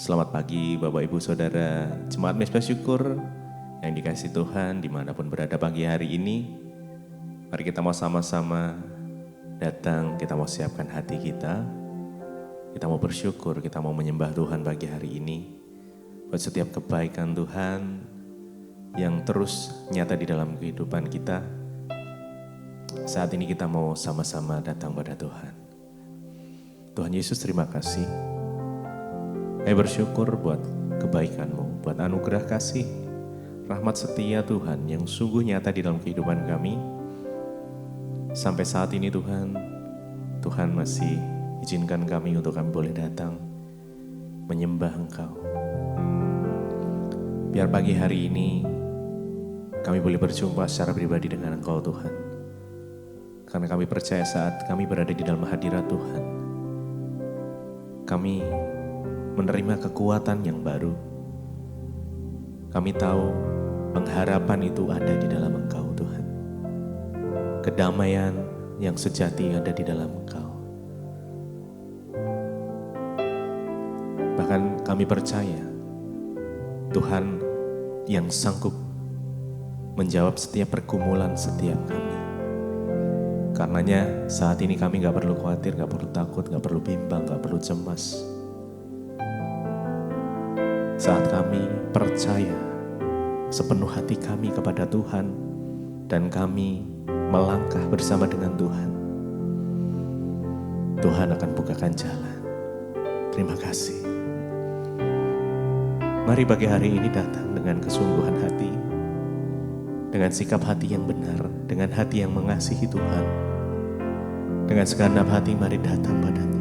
Selamat pagi Bapak Ibu Saudara Jemaat Mezbah Syukur yang dikasihi Tuhan dimanapun berada pagi hari ini. Mari kita mau sama-sama datang, kita mau siapkan hati kita. Kita mau bersyukur, kita mau menyembah Tuhan pagi hari ini. Buat setiap kebaikan Tuhan yang terus nyata di dalam kehidupan kita. Saat ini kita mau sama-sama datang pada Tuhan. Tuhan Yesus, terima kasih. Saya bersyukur buat kebaikan-Mu, buat anugerah kasih, rahmat setia Tuhan yang sungguh nyata di dalam kehidupan kami. Sampai saat ini Tuhan masih izinkan kami untuk kami boleh datang menyembah Engkau. Biar pagi hari ini kami boleh berjumpa secara pribadi dengan Engkau Tuhan. Karena kami percaya saat kami berada di dalam hadirat Tuhan, kami menerima kekuatan yang baru. Kami tahu pengharapan itu ada di dalam Engkau Tuhan. Kedamaian yang sejati ada di dalam Engkau. Bahkan kami percaya Tuhan yang sanggup menjawab setiap pergumulan setiap kami. Karenanya saat ini kami gak perlu khawatir, gak perlu takut, gak perlu bimbang, gak perlu cemas. Saat kami percaya sepenuh hati kami kepada Tuhan dan kami melangkah bersama dengan Tuhan, Tuhan akan bukakan jalan. Terima kasih. Mari pagi hari ini datang dengan kesungguhan hati, dengan sikap hati yang benar, dengan hati yang mengasihi Tuhan. Dengan segenap hati mari datang padanya.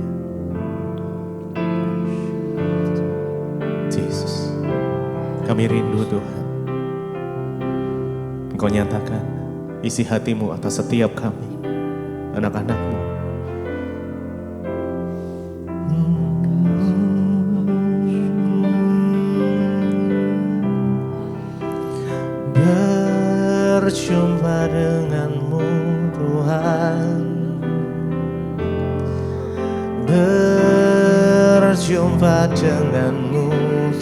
Yesus, kami rindu Tuhan. Engkau nyatakan isi hati-Mu atas setiap kami, anak-anak-Mu. Berjumpa dengan-Mu Tuhan, berjumpa dengan-Mu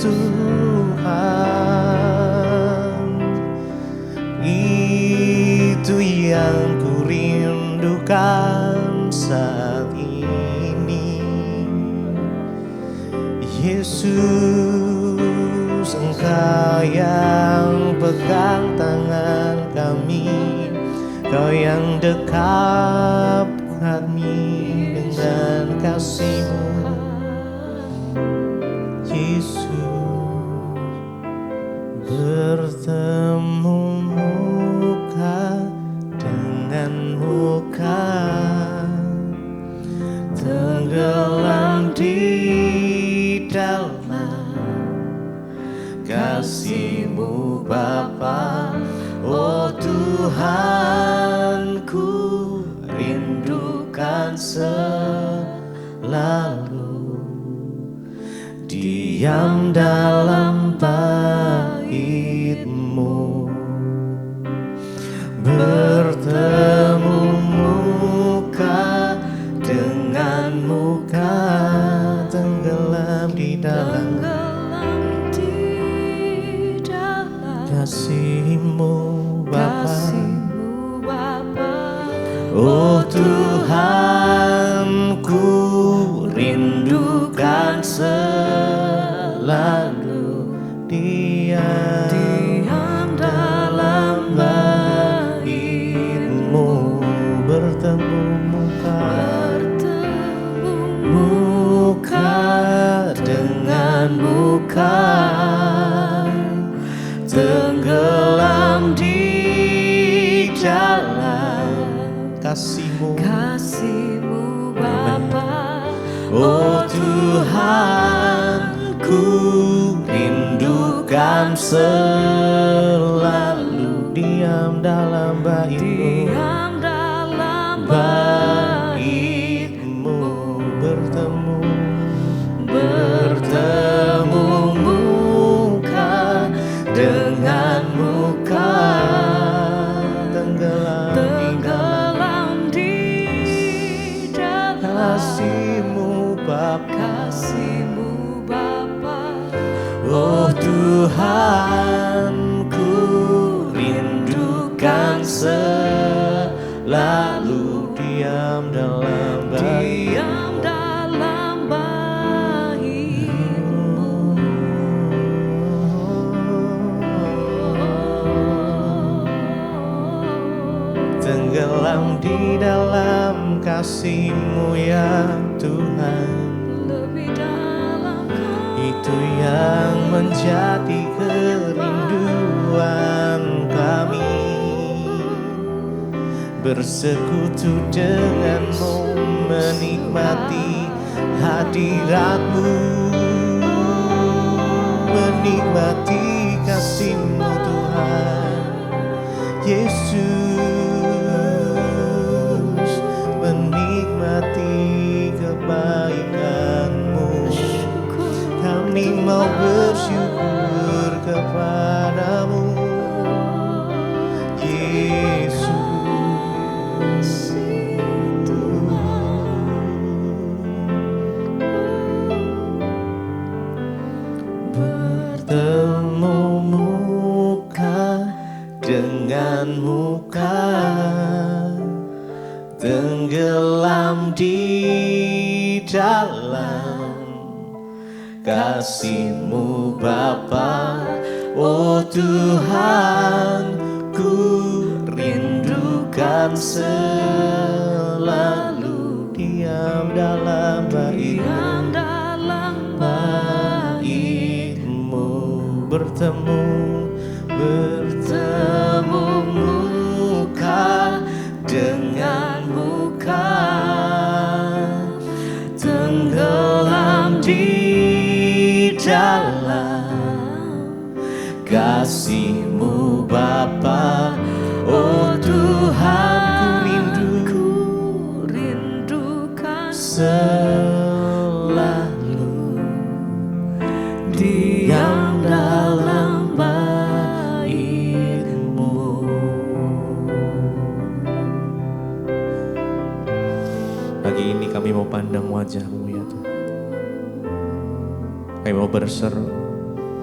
Tuhan, itu yang ku rindukan saat ini. Yesus, Engkau yang pegang tangan kami, Kau yang dekat kami dengan kasih-Mu. Yesus, bertemu muka dengan muka, tenggelam di dalam kasih-Mu Bapa. Oh Tuhan, ku rindukan selalu diam dalam bait-Mu, bertemu muka dengan muka, tenggelam di dalam kasih-Mu Bapa. Oh Tuhan, ku rindukan selalu diam dalam bait-Mu, bertemu muka dengan muka, tenggelam di dalam kasih-Mu Bapa. Oh Tuhan, ku rindukan selalu diam dalam bait-Mu, bertemu muka dengan muka, tenggelam di dalam kasih-Mu Bapa. Tuhan, ku rindukan selalu diam dalam baitmu. Tenggelam di dalam kasih-Mu ya Tuhan. Itu yang menjadi kerinduan kami, bersekutu denganmu, menikmati hadirat-Mu, menikmati kasih-Mu Tuhan Yesus, menikmati kebaikan-Mu. Kami mau bersyukur kepadamu Yesus. Bertemu muka dengan muka, tenggelam di dalam kasih-Mu Bapa. Oh Tuhan, ku rindukan selalu diam dalam baitmu, bertemu muka dengan muka, tenggelam di dalam kasih-Mu Bapa. Oh Tuhan, ku rindukan selalu diam dalam baitmu. Pagi ini kami mau pandang wajah-Mu ya Tuhan. Kami mau berseru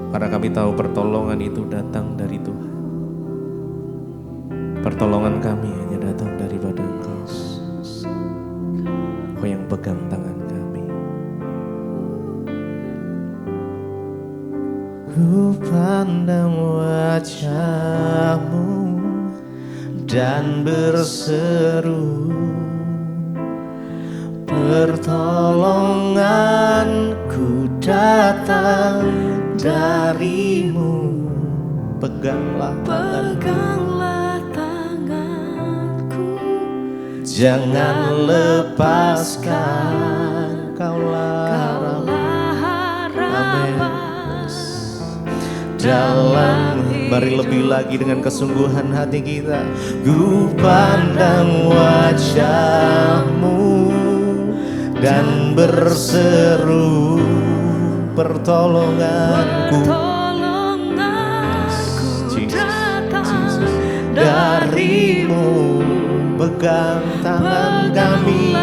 karena kami tahu pertolongan itu datang dari Tuhan. Pertolongan kami hanya datang daripada Engkau. Engkau yang pegang tangan kami. Ku pandang wajah-Mu dan berseru, pertolonganku datang dari-Mu. Peganglah tanganku, jangan lepaskan. Kaulah harapan dalam. Mari lebih lagi dengan kesungguhan hati kita. Ku pandang wajah-Mu dan berseru, pertolonganku datang dari-Mu. Pegang tangan kami,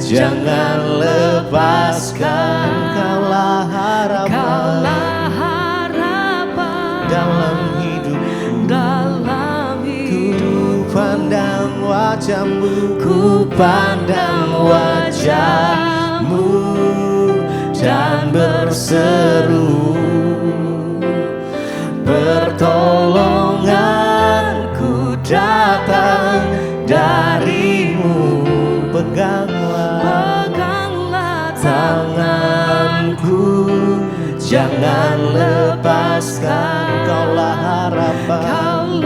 jangan lepaskan. Kaulah harapan dalam hidupku. Ku pandang wajah-Mu, ku pandang wajah-Mu dan berseru, pertolonganku datang dari-Mu. Peganglah tanganku, jangan lepaskan. Kaulah harapan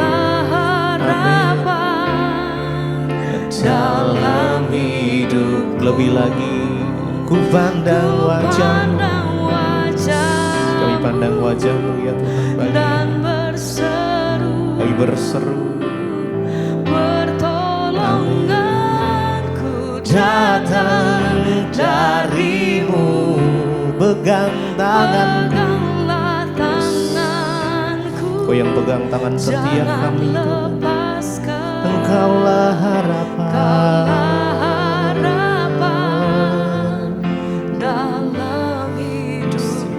dalam hidup. Lebih lagi, ku pandang wajah-Mu. Kami pandang wajah-Mu ya Tuhan. Dan Kami berseru, pertolonganku datang dari-Mu. Pegang tangan, Peganglah tanganku, Kau yang pegang tangan setiap jangan kami Tuhan. lepaskan. Engkaulah harapan dalam hidup.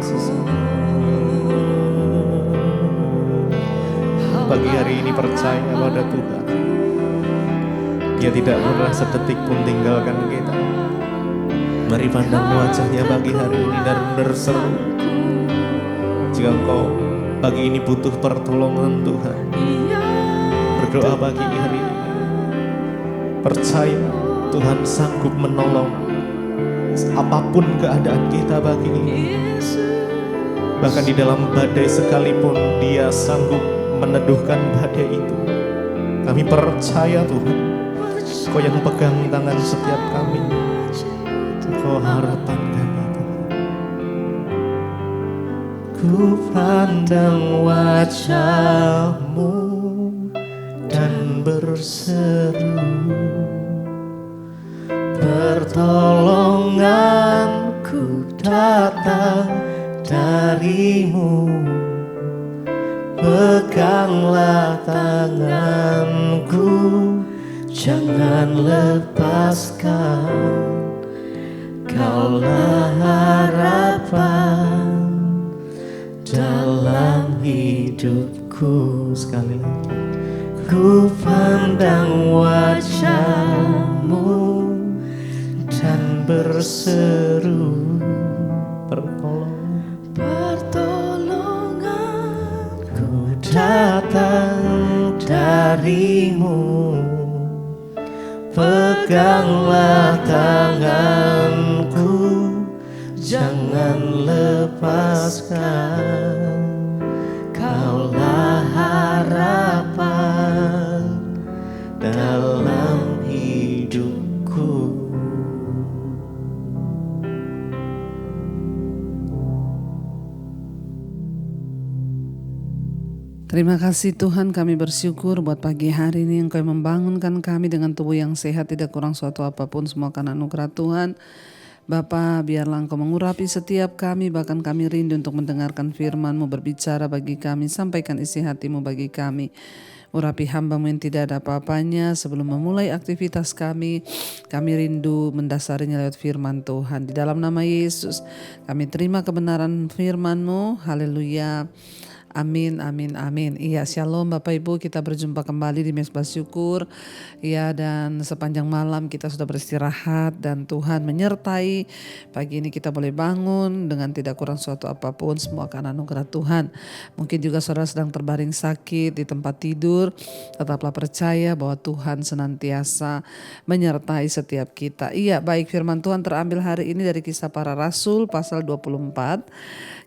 pagi hari ini percaya pada Tuhan. Dia tidak pernah sedetik pun tinggalkan kita. Mari pandang wajahnya pagi hari ini dan berseru. Jika engkau pagi ini butuh pertolongan Tuhan, berdoa pagi hari ini. Percaya Tuhan sanggup menolong apapun keadaan kita pagi ini. Bahkan di dalam badai sekalipun Dia sanggup meneduhkan badai itu. Kami percaya Tuhan, Kau yang pegang tangan setiap kami. Kau harapan kami Tuhan. Ku pandang wajah-Mu dan berseru, pertolonganku datang dari-Mu. Peganglah tanganku, jangan lepaskan. Kaulah harapan dalam hidupku. Sekali lagi. Ku pandang wajah-Mu dan berseru, pertolonganku datang dari-Mu. Peganglah tanganku, jangan lepaskan. Kaulah harapan dalam hidupku. Terima kasih Tuhan, kami bersyukur buat pagi hari ini Engkau yang membangunkan kami dengan tubuh yang sehat, tidak kurang suatu apapun, semua karena anugerah Tuhan. Bapa, biarlah Engkau mengurapi setiap kami, bahkan kami rindu untuk mendengarkan firman-Mu, berbicara bagi kami, sampaikan isi hati-Mu bagi kami. Urapi hamba-Mu yang tidak ada apa-apanya. Sebelum memulai aktivitas kami rindu mendasarinya lewat firman Tuhan. Di dalam nama Yesus kami terima kebenaran firman-Mu. Haleluya. Amin, amin, amin. Iya, shalom Bapak Ibu, kita berjumpa kembali di Mezbah Syukur. Ya, dan sepanjang malam kita sudah beristirahat dan Tuhan menyertai. Pagi ini kita boleh bangun dengan tidak kurang suatu apapun, semua karena anugerah Tuhan. Mungkin juga saudara sedang terbaring sakit di tempat tidur. Tetaplah percaya bahwa Tuhan senantiasa menyertai setiap kita. Iya, baik, firman Tuhan terambil hari ini dari Kisah Para Rasul pasal 24.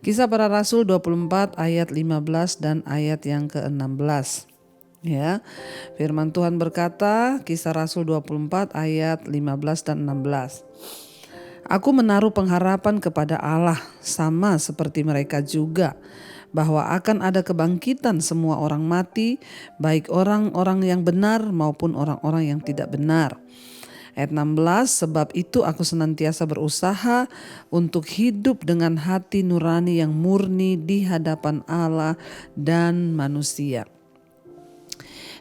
Kisah Para Rasul 24 ayat 15 dan ayat yang ke-16. Ya. Firman Tuhan berkata, Kisah Rasul 24 ayat 15 dan 16. Aku menaruh pengharapan kepada Allah sama seperti mereka juga, bahwa akan ada kebangkitan semua orang mati, baik orang-orang yang benar maupun orang-orang yang tidak benar. Ayat 16, sebab itu aku senantiasa berusaha untuk hidup dengan hati nurani yang murni di hadapan Allah dan manusia.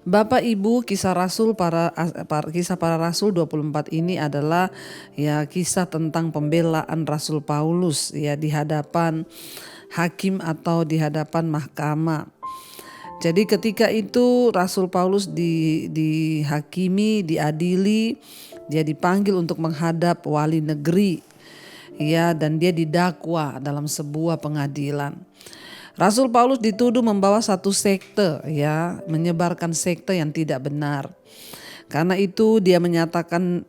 Bapak Ibu, kisah para Rasul 24 ini adalah ya kisah tentang pembelaan Rasul Paulus ya di hadapan hakim atau di hadapan mahkamah. Jadi ketika itu Rasul Paulus dihakimi, diadili, dia dipanggil untuk menghadap wali negeri, ya, dan dia didakwa dalam sebuah pengadilan. Rasul Paulus dituduh membawa satu sekte, ya, menyebarkan sekte yang tidak benar. Karena itu dia menyatakan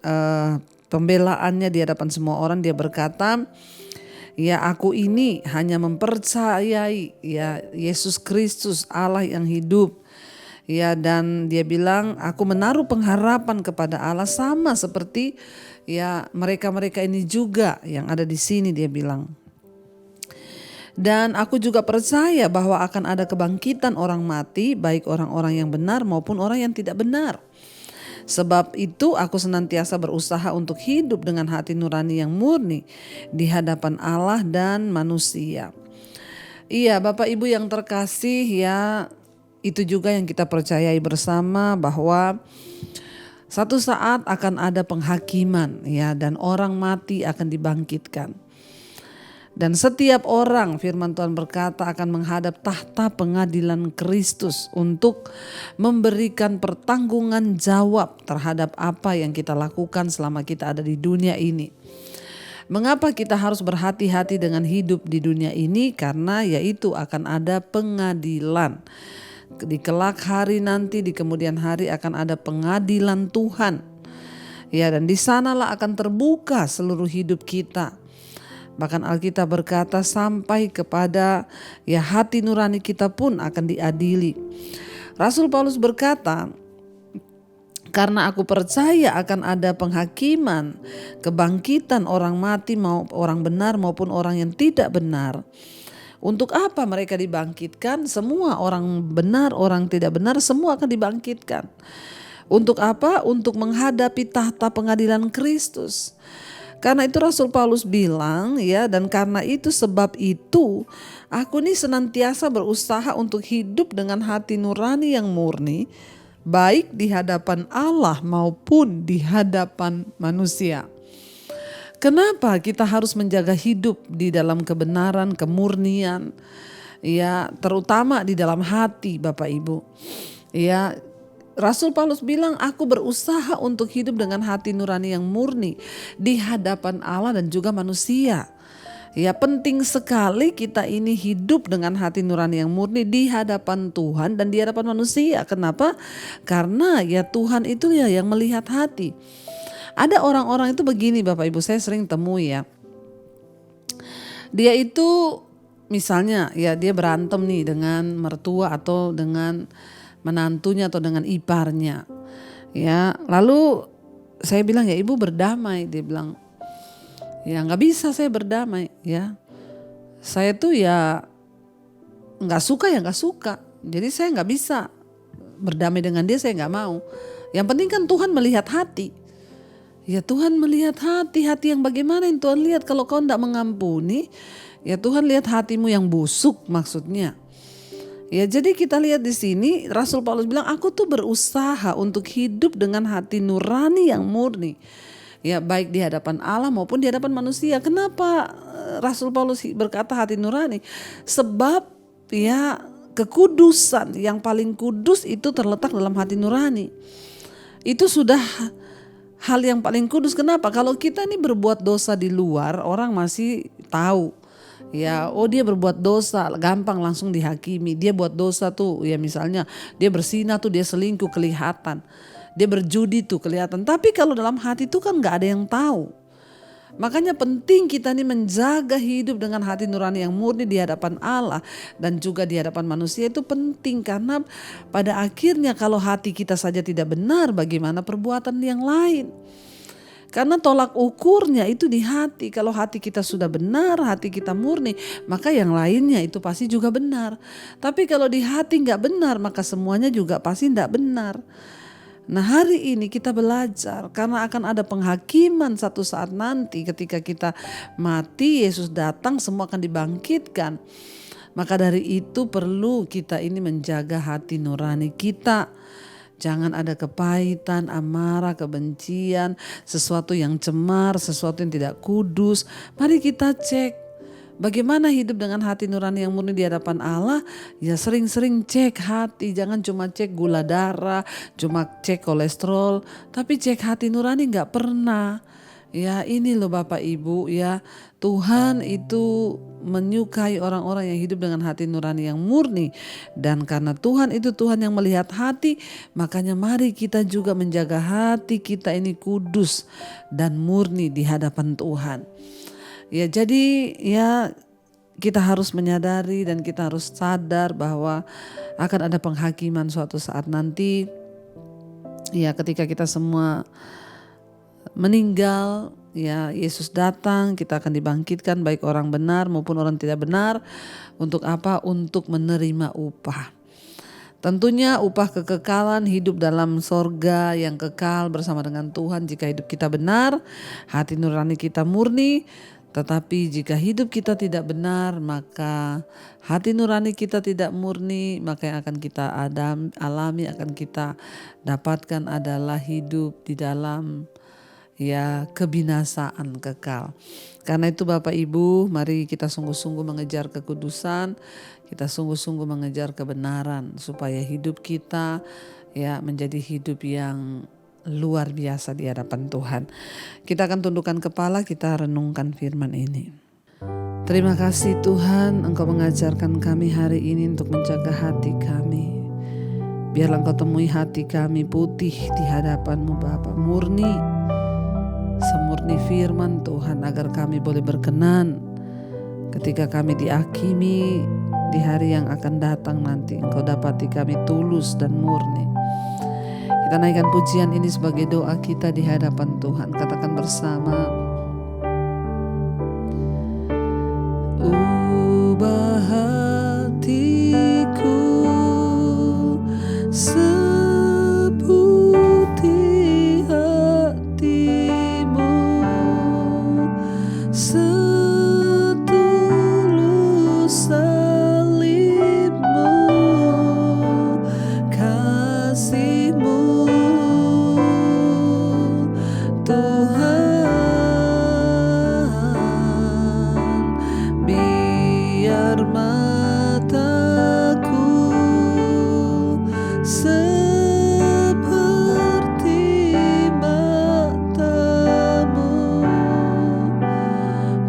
pembelaannya di hadapan semua orang. Dia berkata, ya, aku ini hanya mempercayai ya Yesus Kristus, Allah yang hidup. Ya, dan dia bilang aku menaruh pengharapan kepada Allah sama seperti ya mereka-mereka ini juga yang ada di sini, dia bilang. Dan aku juga percaya bahwa akan ada kebangkitan orang mati, baik orang-orang yang benar maupun orang yang tidak benar. Sebab itu aku senantiasa berusaha untuk hidup dengan hati nurani yang murni di hadapan Allah dan manusia. Iya, Bapak Ibu yang terkasih, ya, itu juga yang kita percayai bersama bahwa satu saat akan ada penghakiman, ya, dan orang mati akan dibangkitkan. Dan setiap orang, firman Tuhan berkata, akan menghadap tahta pengadilan Kristus untuk memberikan pertanggungan jawab terhadap apa yang kita lakukan selama kita ada di dunia ini. Mengapa kita harus berhati-hati dengan hidup di dunia ini? Karena yaitu akan ada pengadilan. Di kelak hari nanti, di kemudian hari akan ada pengadilan Tuhan. Ya, dan di sanalah akan terbuka seluruh hidup kita. Bahkan Alkitab berkata sampai kepada hati nurani kita pun akan diadili. Rasul Paulus berkata, karena aku percaya akan ada penghakiman, kebangkitan orang mati, mau orang benar maupun orang yang tidak benar. Untuk apa mereka dibangkitkan? Semua orang benar, orang tidak benar, semua akan dibangkitkan. Untuk apa? Untuk menghadapi tahta pengadilan Kristus. Karena itu Rasul Paulus bilang, dan karena itu sebab itu aku ini senantiasa berusaha untuk hidup dengan hati nurani yang murni, baik di hadapan Allah maupun di hadapan manusia. Kenapa kita harus menjaga hidup di dalam kebenaran, kemurnian, terutama di dalam hati, Bapak Ibu. Rasul Paulus bilang, aku berusaha untuk hidup dengan hati nurani yang murni di hadapan Allah dan juga manusia. Penting sekali kita ini hidup dengan hati nurani yang murni di hadapan Tuhan dan di hadapan manusia. Kenapa? Karena Tuhan itu yang melihat hati. Ada orang-orang itu begini, Bapak Ibu, saya sering temui ya. Dia itu misalnya dia berantem nih dengan mertua atau dengan menantunya atau dengan iparnya. Lalu saya bilang, ibu berdamai. Dia bilang, nggak bisa saya berdamai. Saya tuh nggak suka nggak suka. Jadi saya nggak bisa berdamai dengan dia, saya nggak mau. Yang penting kan Tuhan melihat hati. Tuhan melihat hati yang bagaimana yang Tuhan lihat. Kalau kau tidak mengampuni, Tuhan lihat hatimu yang busuk maksudnya. Jadi kita lihat di sini Rasul Paulus bilang, aku tuh berusaha untuk hidup dengan hati nurani yang murni. Baik di hadapan Allah maupun di hadapan manusia. Kenapa Rasul Paulus berkata hati nurani? Sebab kekudusan yang paling kudus itu terletak dalam hati nurani. Itu sudah hal yang paling kudus. Kenapa? Kalau kita ini berbuat dosa di luar, orang masih tahu. Dia berbuat dosa, gampang langsung dihakimi. Dia buat dosa tuh, misalnya dia berzina tuh, dia selingkuh kelihatan. Dia berjudi tuh kelihatan. Tapi kalau dalam hati tuh kan gak ada yang tahu. Makanya penting kita ini menjaga hidup dengan hati nurani yang murni di hadapan Allah dan juga di hadapan manusia. Itu penting karena pada akhirnya kalau hati kita saja tidak benar, bagaimana perbuatan yang lain? Karena tolak ukurnya itu di hati. Kalau hati kita sudah benar, hati kita murni, maka yang lainnya itu pasti juga benar. Tapi kalau di hati gak benar, maka semuanya juga pasti gak benar. Nah, hari ini kita belajar karena akan ada penghakiman satu saat nanti ketika kita mati, Yesus datang, semua akan dibangkitkan. Maka dari itu perlu kita ini menjaga hati nurani kita. Jangan ada kepahitan, amarah, kebencian, sesuatu yang cemar, sesuatu yang tidak kudus. Mari kita cek bagaimana hidup dengan hati nurani yang murni di hadapan Allah. Sering-sering cek hati, jangan cuma cek gula darah, cuma cek kolesterol, tapi cek hati nurani gak pernah. Ini loh Bapak Ibu, Tuhan itu menyukai orang-orang yang hidup dengan hati nurani yang murni. Dan karena Tuhan itu Tuhan yang melihat hati, makanya mari kita juga menjaga hati kita ini kudus dan murni di hadapan Tuhan. Jadi kita harus menyadari dan kita harus sadar bahwa akan ada penghakiman suatu saat nanti. Ketika kita semua meninggal, Yesus datang, kita akan dibangkitkan baik orang benar maupun orang tidak benar. Untuk apa? Untuk menerima upah. Tentunya upah kekekalan hidup dalam sorga yang kekal bersama dengan Tuhan jika hidup kita benar, hati nurani kita murni. Tetapi jika hidup kita tidak benar, maka hati nurani kita tidak murni, maka yang akan kita alami, akan kita dapatkan adalah hidup di dalam kebinasaan kekal. Karena itu Bapak Ibu, mari kita sungguh-sungguh mengejar kekudusan, kita sungguh-sungguh mengejar kebenaran supaya hidup kita menjadi hidup yang luar biasa di hadapan Tuhan. Kita akan tundukkan kepala, kita renungkan firman ini. Terima kasih Tuhan, Engkau mengajarkan kami hari ini untuk menjaga hati kami. Biarlah Engkau temui hati kami putih di hadapan-Mu Bapa, murni, semurni firman Tuhan, agar kami boleh berkenan ketika kami dihakimi di hari yang akan datang nanti. Engkau dapati kami tulus dan murni. Kita naikkan pujian ini sebagai doa kita di hadapan Tuhan. Katakan bersama. Ubah hatiku seputih hati-Mu, setulus salib-Mu, kasih-Mu Tuhan. Biar mataku seperti mata-Mu,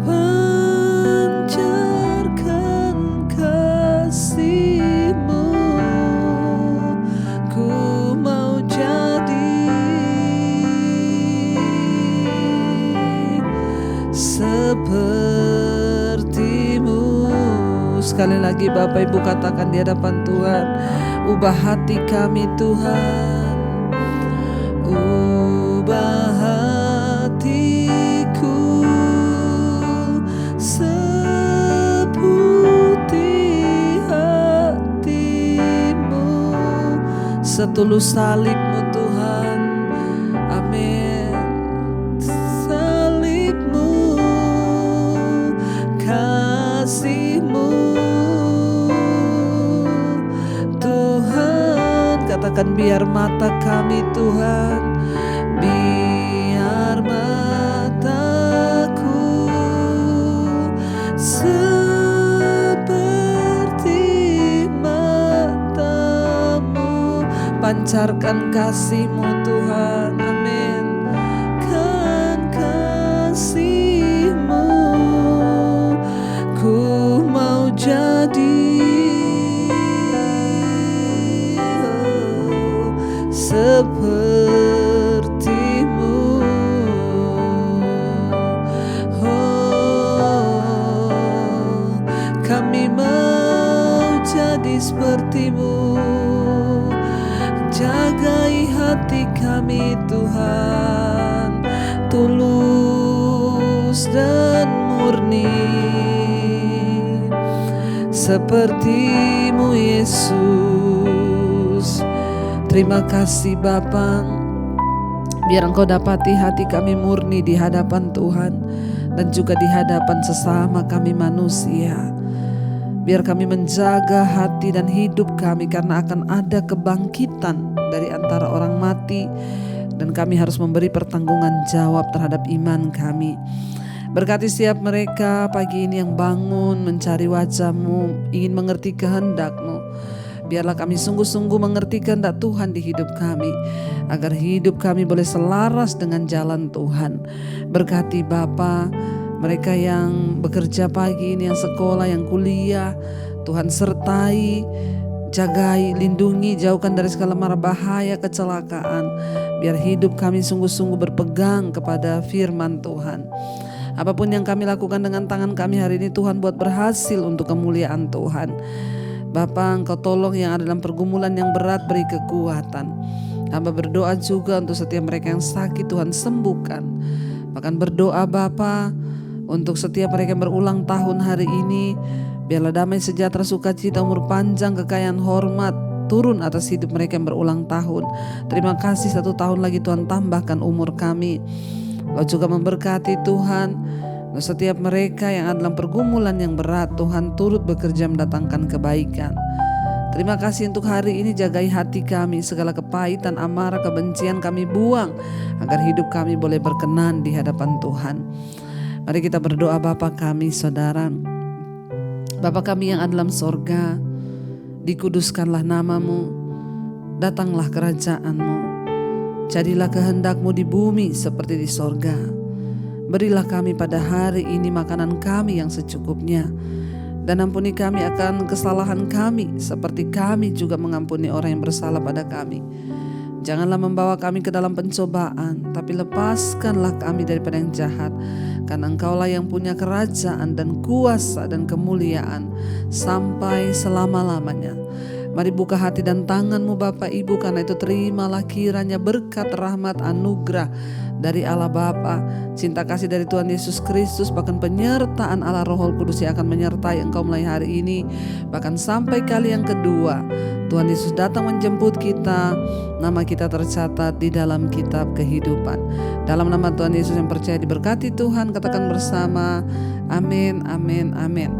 pancarkan kasih-Mu, ku mau jadi seperti-Mu. Sekali lagi Bapak Ibu katakan di hadapan Tuhan, ubah hati kami Tuhan, ubah hatiku seputih hati-Mu, setulus salib-Mu Tuhan. Amin. Salib-Mu, kasih-Mu Tuhan. Katakan biar mata kami Tuhan, biar mataku seperti mata-Mu, pancarkan kasih-Mu Tuhan. Amin. Kan kasih-Mu, ku mau jadi seperti-Mu. Oh, kami mau jadi seperti-Mu. Jagai hati kami Tuhan, tulus dan murni, seperti-Mu Yesus. Terima kasih Bapa, biar Engkau dapati hati kami murni di hadapan Tuhan dan juga di hadapan sesama kami manusia. Biar kami menjaga hati dan hidup kami, karena akan ada kebangkitan dari antara orang mati dan kami harus memberi pertanggungan jawab terhadap iman kami. Berkati setiap mereka pagi ini yang bangun mencari wajah-Mu, ingin mengerti kehendak-Mu. Biarlah kami sungguh-sungguh mengerti kehendak Tuhan di hidup kami, agar hidup kami boleh selaras dengan jalan Tuhan. Berkati Bapa, mereka yang bekerja pagi ini, yang sekolah, yang kuliah, Tuhan sertai, jagai, lindungi, jauhkan dari segala mara bahaya, kecelakaan. Biar hidup kami sungguh-sungguh berpegang kepada firman Tuhan. Apapun yang kami lakukan dengan tangan kami hari ini, Tuhan buat berhasil untuk kemuliaan Tuhan. Bapa, Engkau tolong yang ada dalam pergumulan yang berat, beri kekuatan. Hamba berdoa juga untuk setiap mereka yang sakit, Tuhan sembuhkan. Bahkan berdoa Bapa untuk setiap mereka yang berulang tahun hari ini, biarlah damai sejahtera, sukacita, umur panjang, kekayaan, hormat turun atas hidup mereka yang berulang tahun. Terima kasih 1 tahun lagi Tuhan tambahkan umur kami. Kau juga memberkati Tuhan setiap mereka yang ada dalam pergumulan yang berat, Tuhan turut bekerja mendatangkan kebaikan. Terima kasih untuk hari ini, jagai hati kami, segala kepahitan, amarah, kebencian kami buang, agar hidup kami boleh berkenan di hadapan Tuhan. Mari kita berdoa. Bapa kami, Saudara, Bapa kami yang ada dalam sorga, dikuduskanlah namamu, datanglah kerajaanmu, jadilah kehendak-Mu di bumi seperti di sorga. Berilah kami pada hari ini makanan kami yang secukupnya, dan ampuni kami akan kesalahan kami, seperti kami juga mengampuni orang yang bersalah pada kami. Janganlah membawa kami ke dalam pencobaan, tapi lepaskanlah kami daripada yang jahat. Karena Engkaulah yang punya kerajaan dan kuasa dan kemuliaan sampai selama-lamanya. Mari buka hati dan tangan-Mu Bapak Ibu, karena itu terimalah kiranya berkat, rahmat, anugerah dari Allah Bapa, cinta kasih dari Tuhan Yesus Kristus, bahkan penyertaan Allah Roh Kudus yang akan menyertai engkau mulai hari ini, bahkan sampai kali yang kedua Tuhan Yesus datang menjemput kita. Nama kita tercatat di dalam kitab kehidupan. Dalam nama Tuhan Yesus yang percaya diberkati Tuhan, katakan bersama, amin, amin, amin.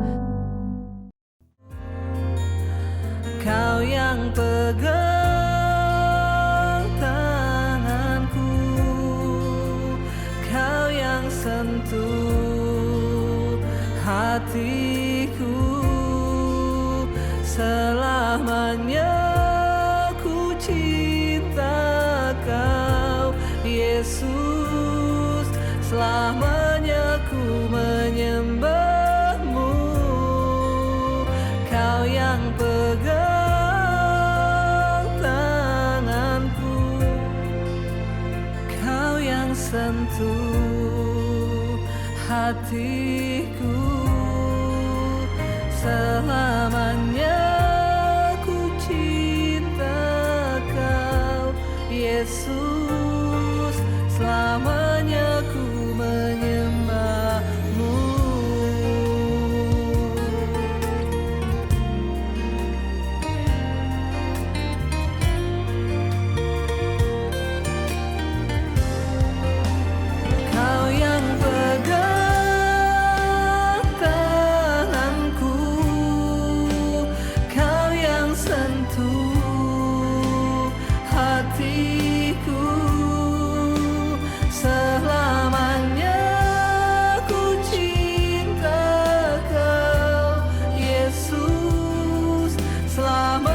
Kau yang pegang tanganku, Kau yang sentuh hatiku, selamanya ku cinta Kau Yesus, selamanya ku menyembah-Mu. Kau yang pegang sentuh hatiku, selamanya ku cinta Kau Yesus, selamanya ku menyembah-Mu. Selamat